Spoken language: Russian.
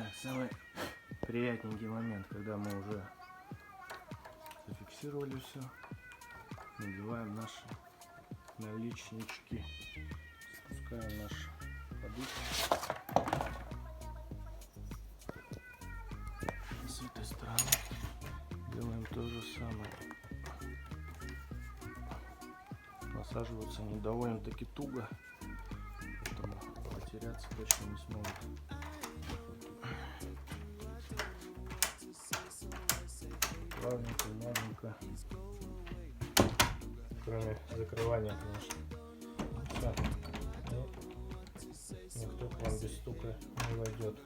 Так, самый приятненький момент, когда мы уже зафиксировали все, надеваем наши наличнички, спускаем наш подушку. С этой стороны делаем то же самое. Насаживаться они довольно-таки туго, поэтому потеряться точно не смогут. Плавненько, мягенько, кроме закрывания, конечно. Все. И никто к вам без стука не войдет.